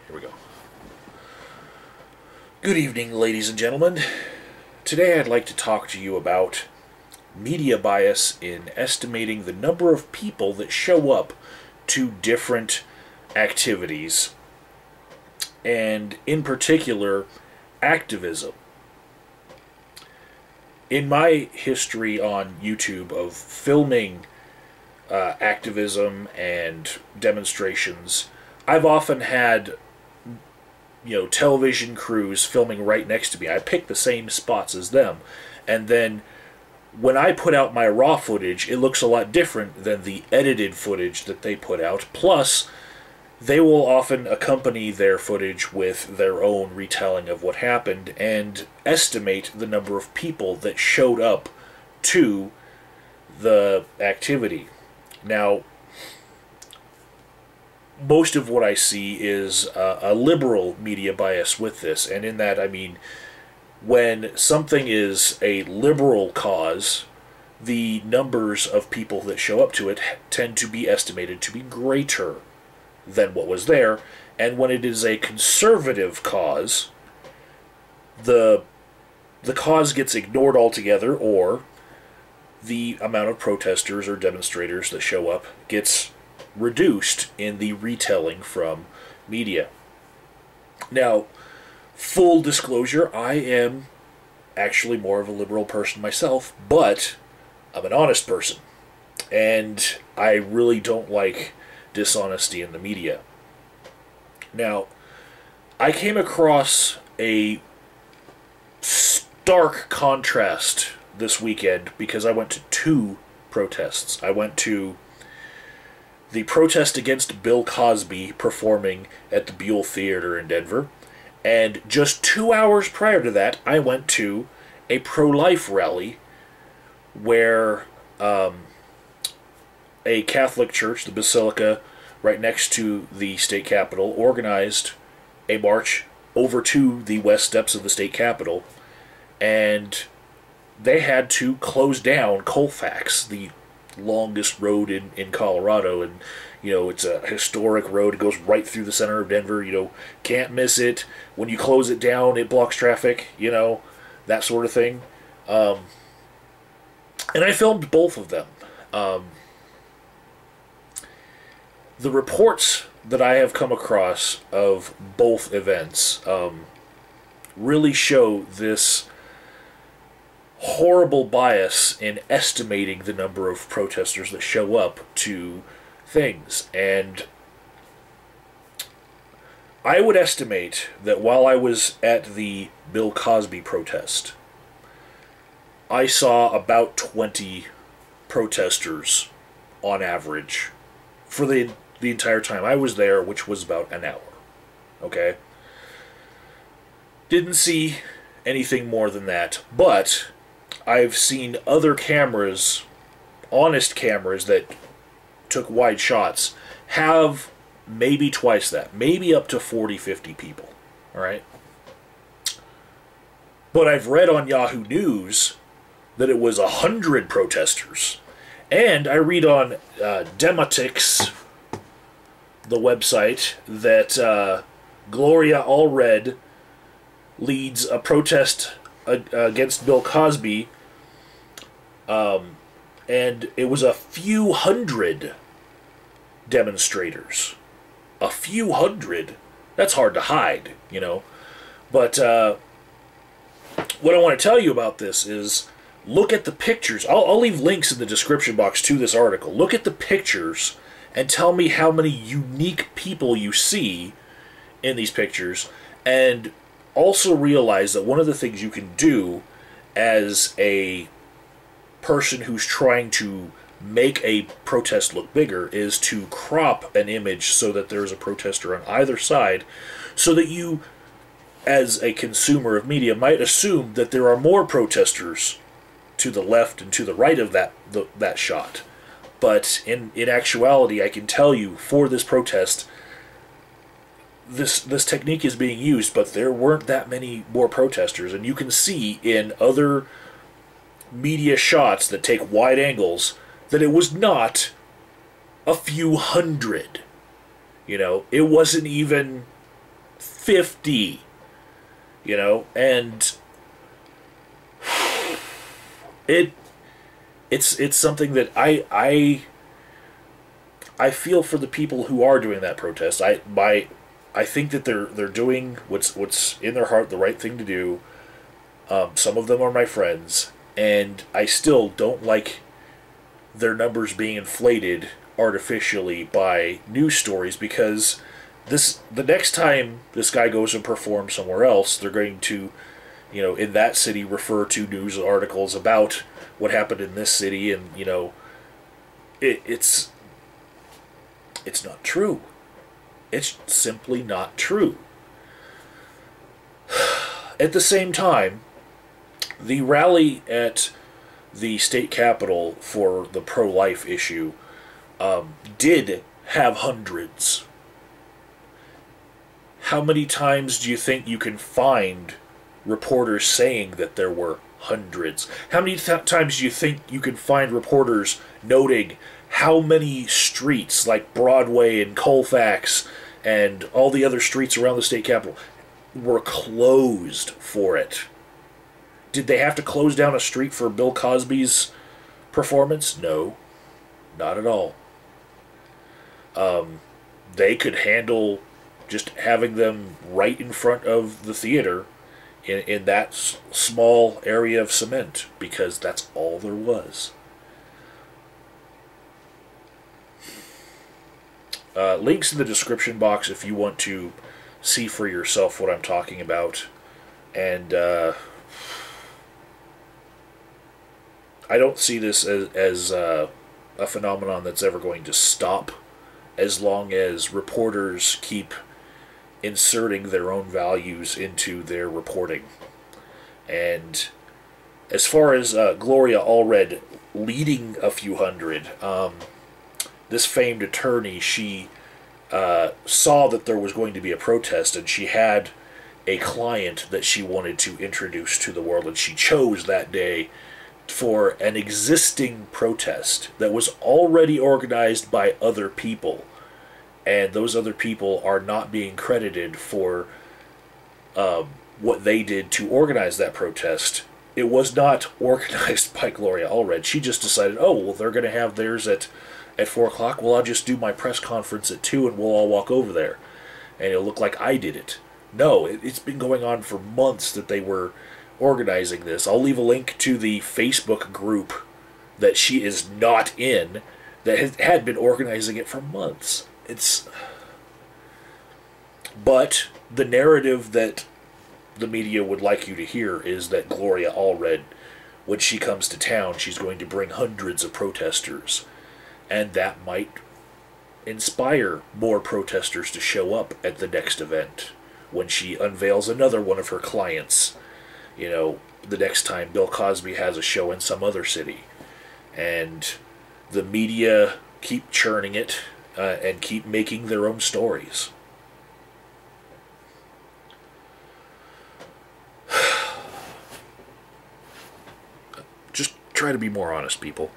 Here we go. Good evening, ladies and gentlemen. Today I'd like to talk to you about media bias in estimating the number of people that show up to different activities, and in particular, activism. In my history on YouTube of filming activism and demonstrations, I've often had, television crews filming right next to me. I pick the same spots as them, and then when I put out my raw footage, it looks a lot different than the edited footage that they put out. Plus, they will often accompany their footage with their own retelling of what happened and estimate the number of people that showed up to the activity. Now, most of what I see is a liberal media bias with this, and in that I mean when something is a liberal cause, the numbers of people that show up to it tend to be estimated to be greater than what was there, and when it is a conservative cause, the cause gets ignored altogether, or the amount of protesters or demonstrators that show up gets reduced in the retelling from media. Now, full disclosure, I am actually more of a liberal person myself, but I'm an honest person, and I really don't like dishonesty in the media. Now, I came across a stark contrast this weekend because I went to two protests. I went to the protest against Bill Cosby performing at the Buell Theater in Denver, and just 2 hours prior to that, I went to a pro-life rally where a Catholic church, the Basilica, right next to the state capitol, organized a march over to the west steps of the state capitol, and they had to close down Colfax, the longest road in Colorado, and it's a historic road. It goes right through the center of Denver. Can't miss it. When you close it down, it blocks traffic, that sort of thing. And I filmed both of them. The reports that I have come across of both events really show this horrible bias in estimating the number of protesters that show up to things. And I would estimate that while I was at the Bill Cosby protest, I saw about 20 protesters on average for the entire time I was there, which was about an hour. Okay? Didn't see anything more than that, but I've seen other cameras, honest cameras that took wide shots, have maybe twice that, maybe up to 40, 50 people. Alright? But I've read on Yahoo News that it was 100 protesters. And I read on Demotics, the website, that Gloria Allred leads a protest against Bill Cosby, and it was a few hundred demonstrators. A few hundred. That's hard to hide, But what I want to tell you about this is, look at the pictures. I'll leave links in the description box to this article. Look at the pictures and tell me how many unique people you see in these pictures, and also realize that one of the things you can do as a person who's trying to make a protest look bigger is to crop an image so that there's a protester on either side, so that you, as a consumer of media, might assume that there are more protesters to the left and to the right of that shot. But in actuality, I can tell you, for this protest, this technique is being used, but there weren't that many more protesters. And you can see in other media shots that take wide angles that it was not a few hundred. It wasn't even 50. You know, and it's something that I feel for the people who are doing that protest. I think that they're doing what's in their heart, the right thing to do. Some of them are my friends, and I still don't like their numbers being inflated artificially by news stories, because the next time this guy goes and performs somewhere else, they're going to, you know, in that city, refer to news articles about what happened in this city, and you know, it's not true. It's simply not true. At the same time, the rally at the state capitol for the pro-life issue did have hundreds. How many times do you think you can find reporters saying that there were hundreds? How many times do you think you can find reporters noting how many streets like Broadway and Colfax and all the other streets around the state capitol were closed for it? Did they have to close down a street for Bill Cosby's performance? No, not at all. They could handle just having them right in front of the theater in that small area of cement, because that's all there was. Links in the description box if you want to see for yourself what I'm talking about. And I don't see this as a phenomenon that's ever going to stop, as long as reporters keep inserting their own values into their reporting. And as far as Gloria Allred leading a few hundred, this famed attorney, she saw that there was going to be a protest, and she had a client that she wanted to introduce to the world, and she chose that day for an existing protest that was already organized by other people, and those other people are not being credited for what they did to organize that protest. It was not organized by Gloria Allred. She just decided, oh, well, they're going to have theirs at 4 o'clock. Well, I'll just do my press conference at 2 and we'll all walk over there. And it'll look like I did it. No, it's been going on for months that they were organizing this. I'll leave a link to the Facebook group that she is not in that had been organizing it for months. But the narrative that the media would like you to hear is that Gloria Allred, when she comes to town, she's going to bring hundreds of protesters. And that might inspire more protesters to show up at the next event when she unveils another one of her clients. You know, the next time Bill Cosby has a show in some other city. And the media keep churning it and keep making their own stories. Just try to be more honest, people.